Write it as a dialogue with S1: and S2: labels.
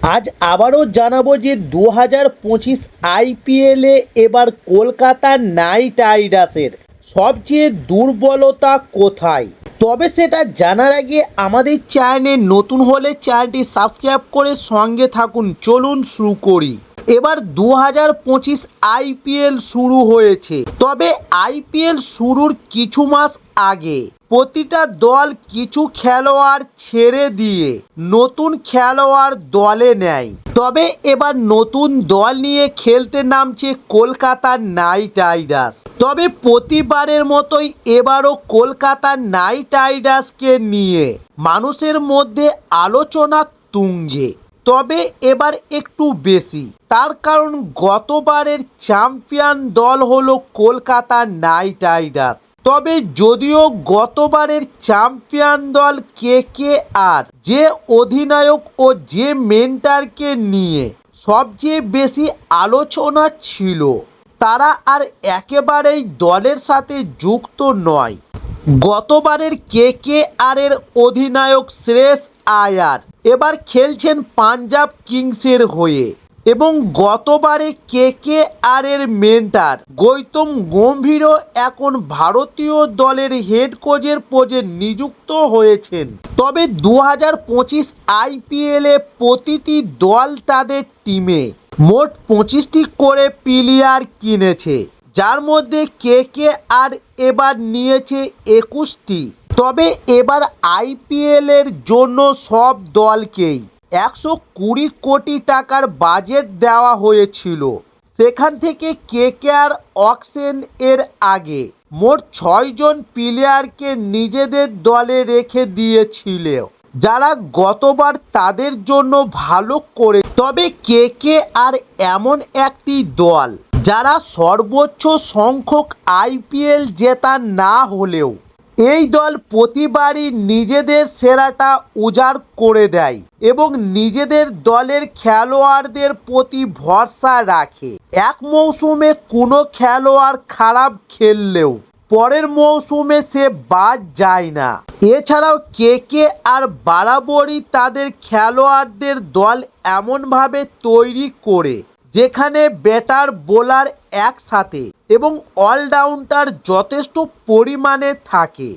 S1: আজ আবারও জানাবো যে 2025 আইপিএলে এবার কলকাতা নাইট রাইডার্সের সবচেয়ে দুর্বলতা কোথায়। তবে সেটা জানার আগে আমাদের চ্যানেলে নতুন হলে চ্যানেলটি সাবস্ক্রাইব করে সঙ্গে থাকুন। চলুন শুরু করি। এবার 2025 আইপিএল শুরু হয়েছে। তবে আইপিএল শুরুর কিছু মাস আগে প্রতিটা দল কিছু খেলোয়াড় ছেড়ে দিয়ে নতুন খেলোয়াড় দলে নেয়। তবে এবার নতুন দল নিয়ে খেলতে নামছে কলকাতা নাইট রাইডার্স। তবে প্রতিবারের মতোই এবারও কলকাতা নাইট রাইডার্সকে নিয়ে মানুষের মধ্যে আলোচনা তুঙ্গে। তবে এবার একটু বেশি, তার কারণ গতবারের চ্যাম্পিয়ন দল হলো কলকাতা নাইট রাইডার্স। তবে যদিও গতবারের চ্যাম্পিয়ন দল কেকেআর যে অধিনায়ক ও যে মেন্টরকে নিয়ে সবচেয়ে বেশি আলোচনা ছিল, তারা আর একেবারেই দলের সাথে যুক্ত নয়। গতবারের কেকেআর এর অধিনায়ক শ্রেয়স আয়ার এবার খেলছেন পাঞ্জাব কিংসের হয়ে এবং গতবারে কেকেআর এর মেন্টর গৌতম গম্ভীরও এখন ভারতীয় দলের হেড কোচের পদে নিযুক্ত হয়েছেন। তবে 2025 আইপিএলে প্রতিটি দল তাদের টিমে মোট 25টি করে প্লেয়ার কিনেছে, যার মধ্যে কেকেআর এবার নিয়েছে 21টি। তবে এবার আইপিএলের জন্য সব দলকেই 120 কোটি টাকার বাজেট দেওয়া হয়েছিল। সেখান থেকে কেকেআর অকশন এর আগে মোট 6 জন প্লেয়ারকে নিজেদের দলে রেখে দিয়েছিল, যারা গতবার তাদের জন্য ভালো করে। তবে কেকেআর এমন একটি দল যারা সর্বোচ্চ সংখ্যক আইপিএল জেতা না হলেও এই দল প্রতিবারই নিজেদের সেরাটা উজাড় করে দেয় এবং নিজেদের দলের খেলোয়াড়দের প্রতি ভরসা রাখে। এক মৌসুমে কোনো খেলোয়াড় খারাপ খেললেও পরের মৌসুমে সে বাদ যায় না। এছাড়াও কেকেআর বরাবরই তাদের খেলোয়াড়দের দল এমনভাবে তৈরি করে যেখানে ব্যাটার বোলার একসাথে এবং অলরাউন্ডার যথেষ্ট পরিমাণে থাকে।